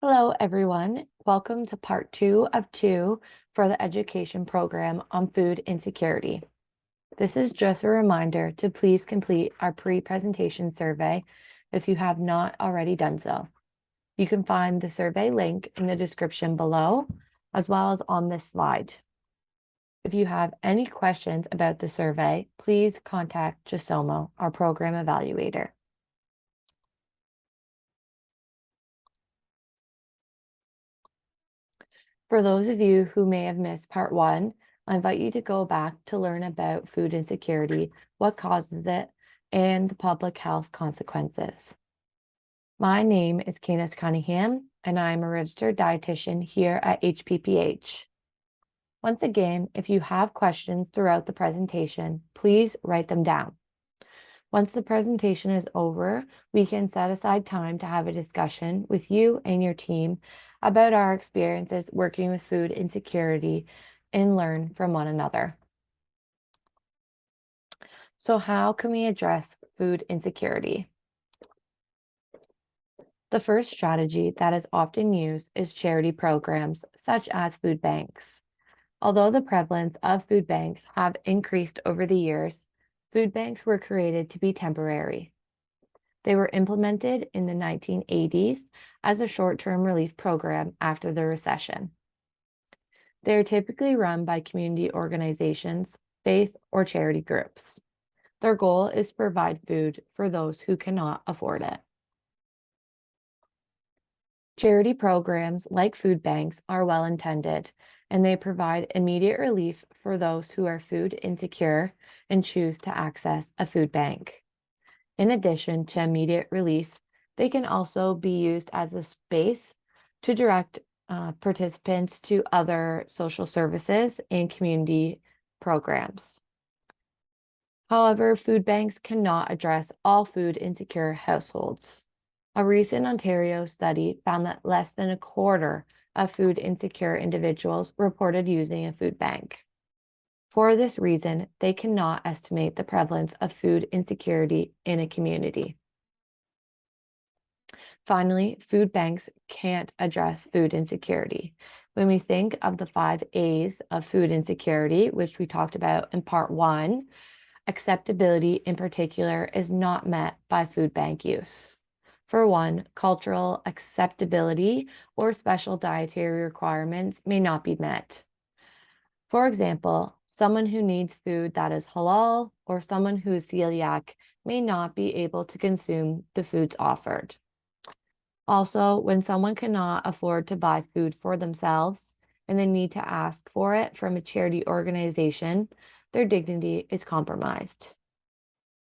Hello, everyone. Welcome to part 2 of 2 for the education program on food insecurity. This is just a reminder to please complete our pre-presentation survey if you have not already done so. You can find the survey link in the description below, as well as on this slide. If you have any questions about the survey, please contact Chisomo, our program evaluator. For those of you who may have missed part 1, I invite you to go back to learn about food insecurity, what causes it, and the public health consequences. My name is Candace Cunningham, and I'm a registered dietitian here at HPPH. Once again, if you have questions throughout the presentation, please write them down. Once the presentation is over, we can set aside time to have a discussion with you and your team about our experiences working with food insecurity and learn from one another. So how can we address food insecurity? The first strategy that is often used is charity programs such as food banks. Although the prevalence of food banks have increased over the years, food banks were created to be temporary. They were implemented in the 1980s as a short-term relief program after the recession. They are typically run by community organizations, faith, or charity groups. Their goal is to provide food for those who cannot afford it. Charity programs like food banks are well-intended, and they provide immediate relief for those who are food insecure and choose to access a food bank. In addition to immediate relief, they can also be used as a space to direct participants to other social services and community programs. However, food banks cannot address all food insecure households. A recent Ontario study found that less than a quarter of food insecure individuals reported using a food bank. For this reason, they cannot estimate the prevalence of food insecurity in a community. Finally, food banks can't address food insecurity. When we think of the 5 A's of food insecurity, which we talked about in part 1, acceptability in particular is not met by food bank use. For one, cultural acceptability or special dietary requirements may not be met. For example, someone who needs food that is halal or someone who is celiac may not be able to consume the foods offered. Also, when someone cannot afford to buy food for themselves and they need to ask for it from a charity organization, their dignity is compromised.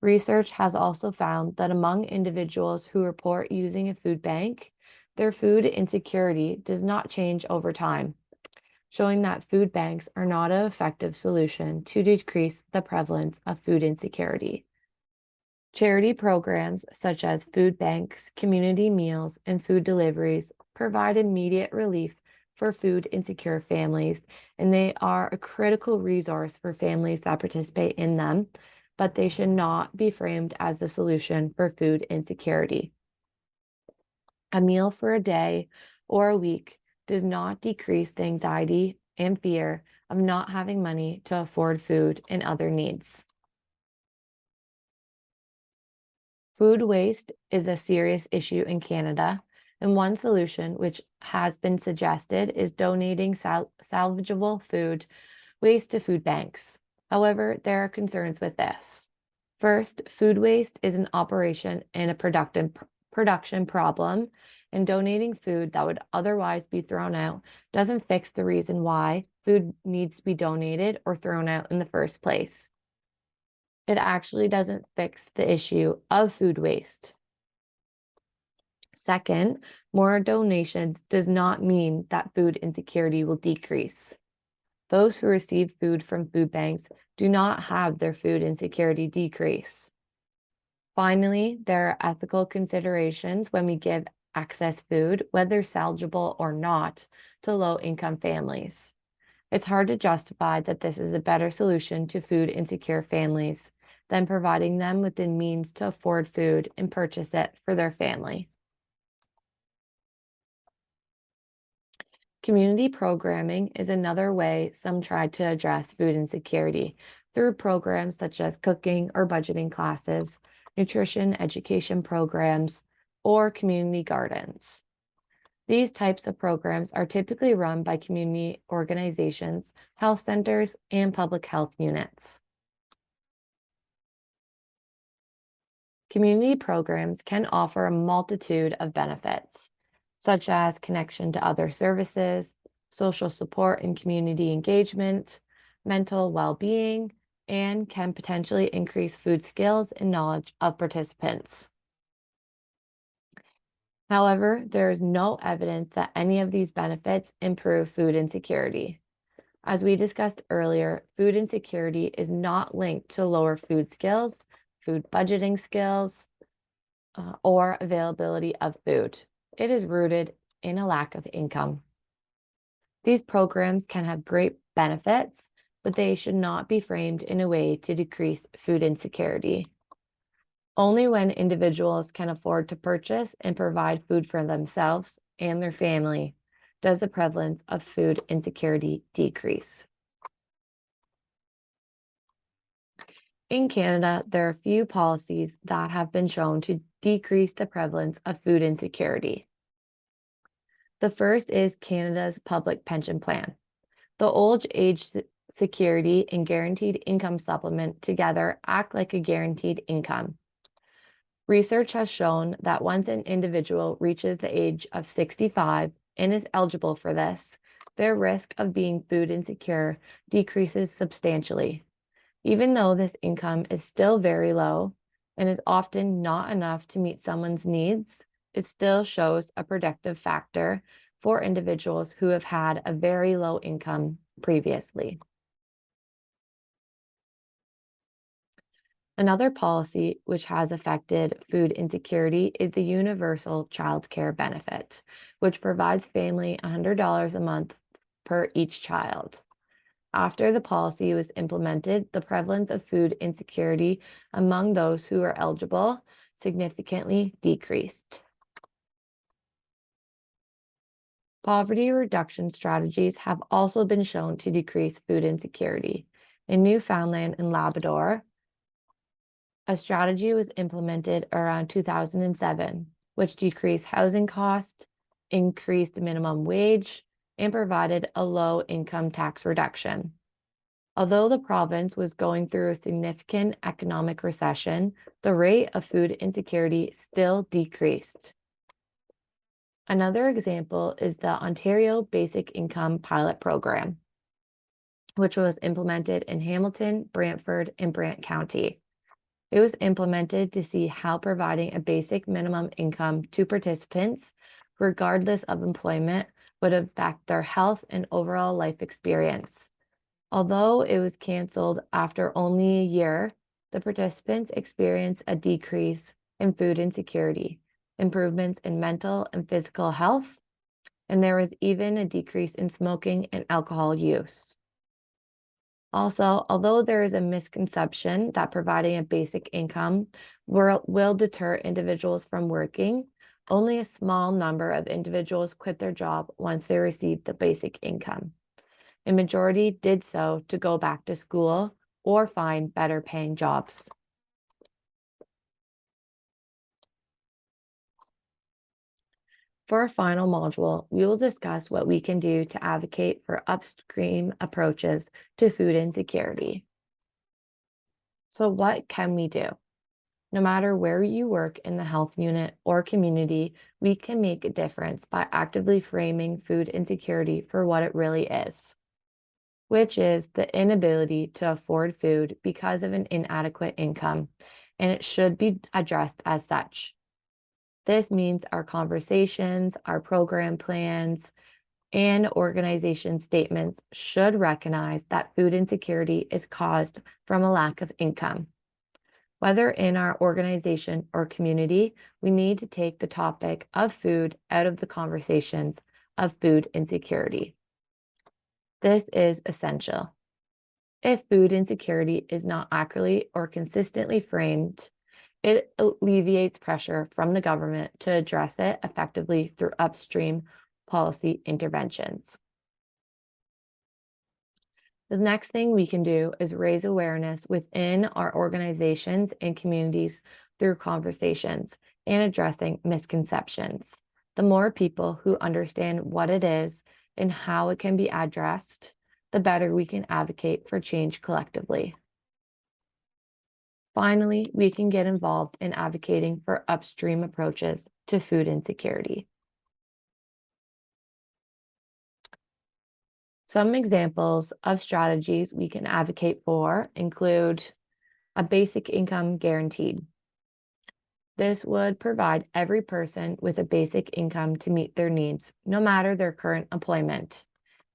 Research has also found that among individuals who report using a food bank, their food insecurity does not change over time, showing that food banks are not an effective solution to decrease the prevalence of food insecurity. Charity programs such as food banks, community meals, and food deliveries provide immediate relief for food insecure families, and they are a critical resource for families that participate in them, but they should not be framed as the solution for food insecurity. A meal for a day or a week does not decrease the anxiety and fear of not having money to afford food and other needs. Food waste is a serious issue in Canada, and one solution which has been suggested is donating salvageable food waste to food banks. However, there are concerns with this. First, food waste is an operation and a production problem, and donating food that would otherwise be thrown out doesn't fix the reason why food needs to be donated or thrown out in the first place. It actually doesn't fix the issue of food waste. Second, more donations does not mean that food insecurity will decrease. Those who receive food from food banks do not have their food insecurity decrease. Finally, there are ethical considerations when we give excess food, whether salvageable or not, to low-income families. It's hard to justify that this is a better solution to food insecure families than providing them with the means to afford food and purchase it for their family. Community programming is another way some try to address food insecurity through programs such as cooking or budgeting classes, nutrition education programs, or community gardens. These types of programs are typically run by community organizations, health centers, and public health units. Community programs can offer a multitude of benefits, such as connection to other services, social support and community engagement, mental well-being, and can potentially increase food skills and knowledge of participants. However, there is no evidence that any of these benefits improve food insecurity. As we discussed earlier, food insecurity is not linked to lower food skills, food budgeting skills, or availability of food. It is rooted in a lack of income. These programs can have great benefits, but they should not be framed in a way to decrease food insecurity. Only when individuals can afford to purchase and provide food for themselves and their family does the prevalence of food insecurity decrease. In Canada, there are few policies that have been shown to decrease the prevalence of food insecurity. The first is Canada's public pension plan. The old age security and guaranteed income supplement together act like a guaranteed income. Research has shown that once an individual reaches the age of 65 and is eligible for this, their risk of being food insecure decreases substantially. Even though this income is still very low and is often not enough to meet someone's needs, it still shows a protective factor for individuals who have had a very low income previously. Another policy which has affected food insecurity is the Universal Child Care Benefit, which provides family $100 a month per each child. After the policy was implemented, the prevalence of food insecurity among those who are eligible significantly decreased. Poverty reduction strategies have also been shown to decrease food insecurity. In Newfoundland and Labrador, a strategy was implemented around 2007, which decreased housing costs, increased minimum wage, and provided a low income tax reduction. Although the province was going through a significant economic recession, the rate of food insecurity still decreased. Another example is the Ontario Basic Income Pilot Program, which was implemented in Hamilton, Brantford, and Brant County. It was implemented to see how providing a basic minimum income to participants, regardless of employment, would affect their health and overall life experience. Although it was canceled after only a year, the participants experienced a decrease in food insecurity, improvements in mental and physical health, and there was even a decrease in smoking and alcohol use. Also, although there is a misconception that providing a basic income will deter individuals from working, only a small number of individuals quit their job once they received the basic income. A majority did so to go back to school or find better paying jobs. For our final module, we will discuss what we can do to advocate for upstream approaches to food insecurity. So what can we do? No matter where you work in the health unit or community, we can make a difference by actively framing food insecurity for what it really is, which is the inability to afford food because of an inadequate income, and it should be addressed as such. This means our conversations, our program plans, and organization statements should recognize that food insecurity is caused from a lack of income. Whether in our organization or community, we need to take the topic of food out of the conversations of food insecurity. This is essential. If food insecurity is not accurately or consistently framed, it alleviates pressure from the government to address it effectively through upstream policy interventions. The next thing we can do is raise awareness within our organizations and communities through conversations and addressing misconceptions. The more people who understand what it is and how it can be addressed, the better we can advocate for change collectively. Finally, we can get involved in advocating for upstream approaches to food insecurity. Some examples of strategies we can advocate for include a basic income guaranteed. This would provide every person with a basic income to meet their needs, no matter their current employment.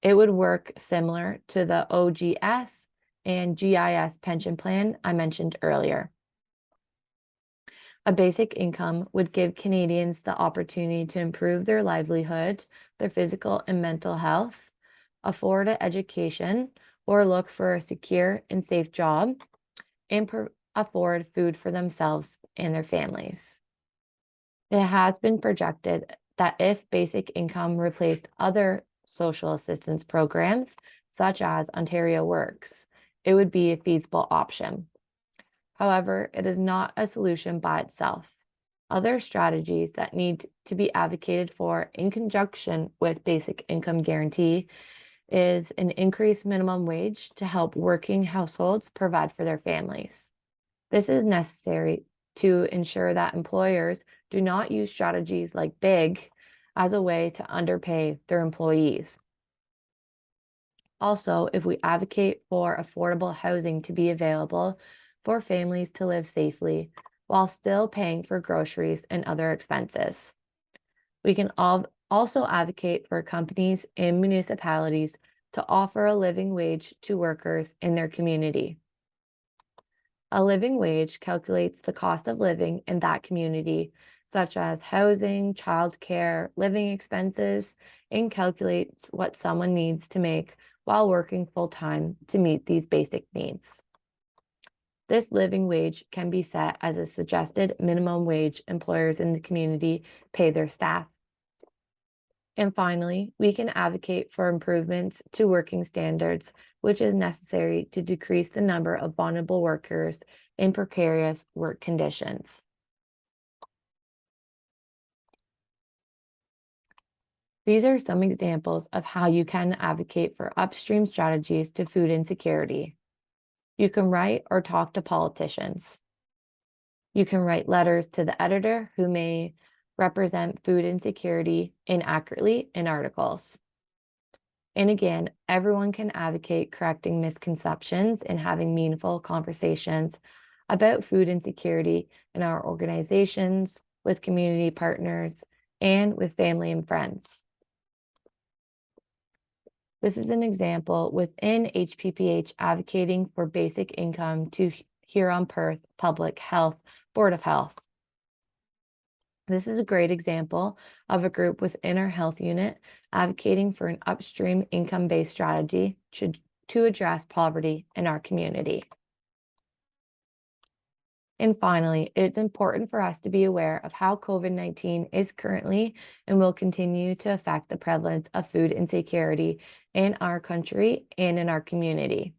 It would work similar to the OGS and GIS pension plan I mentioned earlier. A basic income would give Canadians the opportunity to improve their livelihood, their physical and mental health, afford an education, or look for a secure and safe job, and afford food for themselves and their families. It has been projected that if basic income replaced other social assistance programs, such as Ontario Works, it would be a feasible option. However, it is not a solution by itself. Other strategies that need to be advocated for in conjunction with basic income guarantee is an increased minimum wage to help working households provide for their families. This is necessary to ensure that employers do not use strategies like BIG as a way to underpay their employees. Also, if we advocate for affordable housing to be available for families to live safely while still paying for groceries and other expenses. We can also advocate for companies and municipalities to offer a living wage to workers in their community. A living wage calculates the cost of living in that community, such as housing, childcare, living expenses, and calculates what someone needs to make while working full-time to meet these basic needs. This living wage can be set as a suggested minimum wage employers in the community pay their staff. And finally, we can advocate for improvements to working standards, which is necessary to decrease the number of vulnerable workers in precarious work conditions. These are some examples of how you can advocate for upstream strategies to food insecurity. You can write or talk to politicians. You can write letters to the editor who may represent food insecurity inaccurately in articles. And again, everyone can advocate correcting misconceptions and having meaningful conversations about food insecurity in our organizations, with community partners, and with family and friends. This is an example within HPPH advocating for basic income to Huron-Perth Public Health Board of Health. This is a great example of a group within our health unit advocating for an upstream income-based strategy to address poverty in our community. And finally, it's important for us to be aware of how COVID-19 is currently and will continue to affect the prevalence of food insecurity in our country and in our community.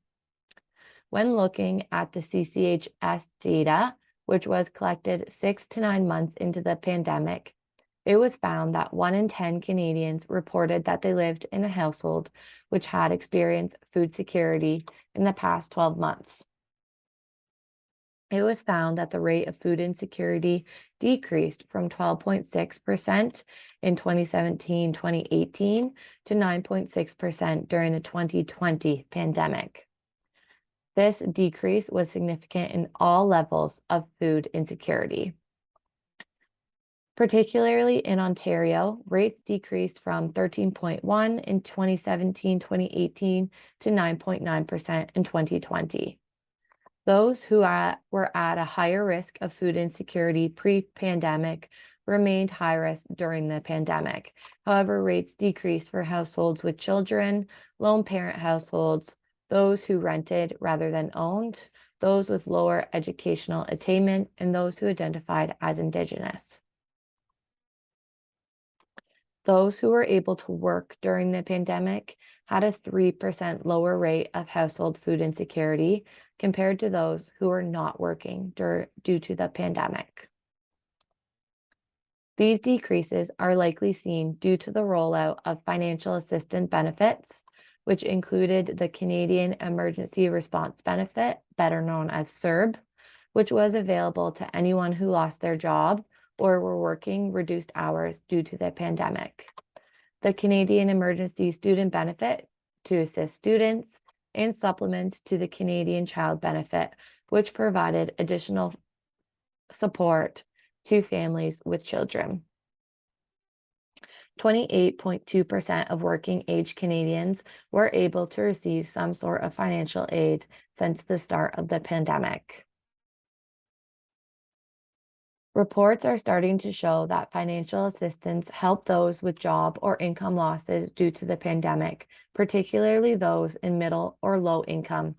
When looking at the CCHS data, which was collected 6 to 9 months into the pandemic, it was found that 1 in 10 Canadians reported that they lived in a household which had experienced food security in the past 12 months. It was found that the rate of food insecurity decreased from 12.6% in 2017-2018 to 9.6% during the 2020 pandemic. This decrease was significant in all levels of food insecurity. Particularly in Ontario, rates decreased from 13.1% in 2017-2018 to 9.9% in 2020. Those who were at a higher risk of food insecurity pre-pandemic remained high risk during the pandemic. However, rates decreased for households with children, lone parent households, those who rented rather than owned, those with lower educational attainment, and those who identified as Indigenous. Those who were able to work during the pandemic had a 3% lower rate of household food insecurity compared to those who were not working due to the pandemic. These decreases are likely seen due to the rollout of financial assistance benefits, which included the Canadian Emergency Response Benefit, better known as CERB, which was available to anyone who lost their job or were working reduced hours due to the pandemic. The Canadian Emergency Student Benefit to assist students, and supplements to the Canadian Child Benefit, which provided additional support to families with children. 28.2% of working age Canadians were able to receive some sort of financial aid since the start of the pandemic. Reports are starting to show that financial assistance helped those with job or income losses due to the pandemic, particularly those in middle or low income,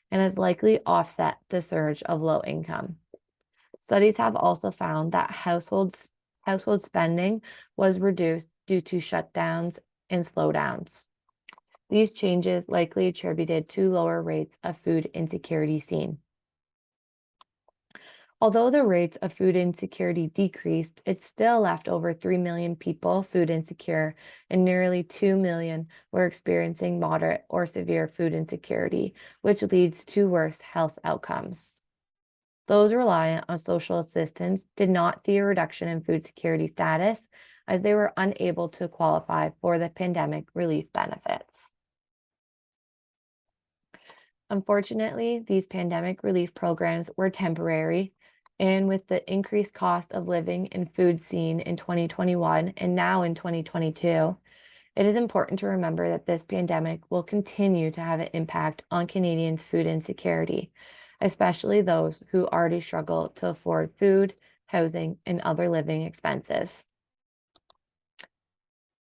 and has likely offset the surge of low income. Studies have also found that household spending was reduced due to shutdowns and slowdowns. These changes likely attributed to lower rates of food insecurity seen. Although the rates of food insecurity decreased, it still left over 3 million people food insecure, and nearly 2 million were experiencing moderate or severe food insecurity, which leads to worse health outcomes. Those reliant on social assistance did not see a reduction in food security status, as they were unable to qualify for the pandemic relief benefits. Unfortunately, these pandemic relief programs were temporary, and with the increased cost of living and food seen in 2021 and now in 2022, it is important to remember that this pandemic will continue to have an impact on Canadians' food insecurity, especially those who already struggle to afford food, housing, and other living expenses.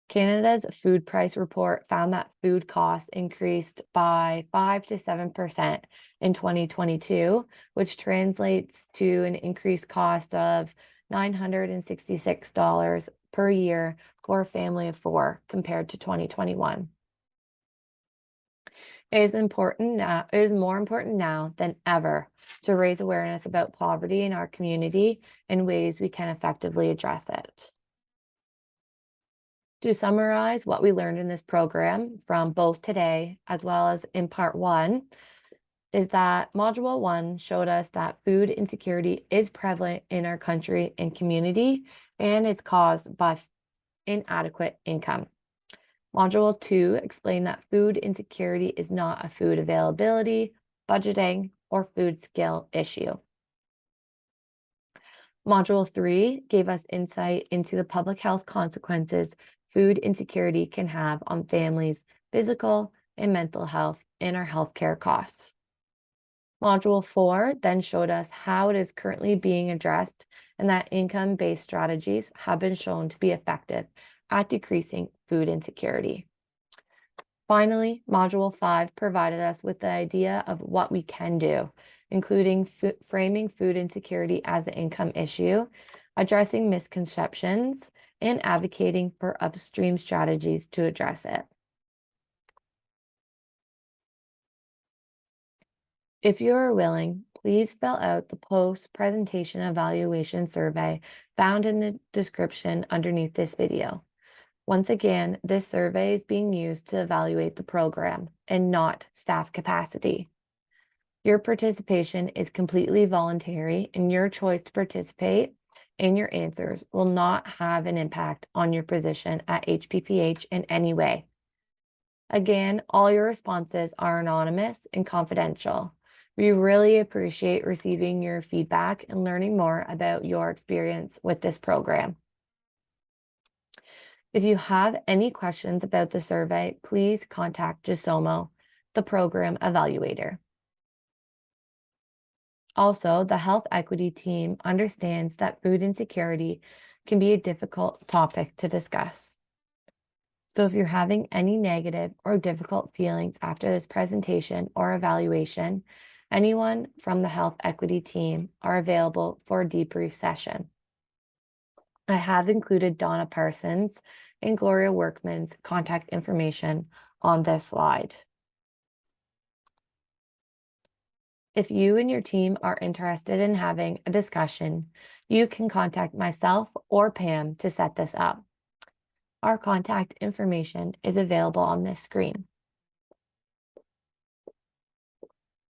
Canada's food price report found that food costs increased by 5 to 7% in 2022, which translates to an increased cost of $966 per year for a family of 4 compared to 2021. It is more important now than ever to raise awareness about poverty in our community and ways we can effectively address it. To summarize what we learned in this program from both today as well as in part 1, is that Module 1 showed us that food insecurity is prevalent in our country and community, and it's caused by inadequate income. Module 2 explained that food insecurity is not a food availability, budgeting, or food skill issue. Module 3 gave us insight into the public health consequences food insecurity can have on families' physical and mental health and our healthcare costs. Module 4 then showed us how it is currently being addressed and that income-based strategies have been shown to be effective at decreasing food insecurity. Finally, Module 5 provided us with the idea of what we can do, including framing food insecurity as an income issue, addressing misconceptions, and advocating for upstream strategies to address it. If you are willing, please fill out the post-presentation evaluation survey found in the description underneath this video. Once again, this survey is being used to evaluate the program and not staff capacity. Your participation is completely voluntary, and your choice to participate and your answers will not have an impact on your position at HPPH in any way. Again, all your responses are anonymous and confidential. We really appreciate receiving your feedback and learning more about your experience with this program. If you have any questions about the survey, please contact Chisomo, the program evaluator. Also, the health equity team understands that food insecurity can be a difficult topic to discuss. So if you're having any negative or difficult feelings after this presentation or evaluation, anyone from the health equity team are available for a debrief session. I have included Donna Parsons and Gloria Workman's contact information on this slide. If you and your team are interested in having a discussion, you can contact myself or Pam to set this up. Our contact information is available on this screen.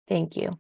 Thank you.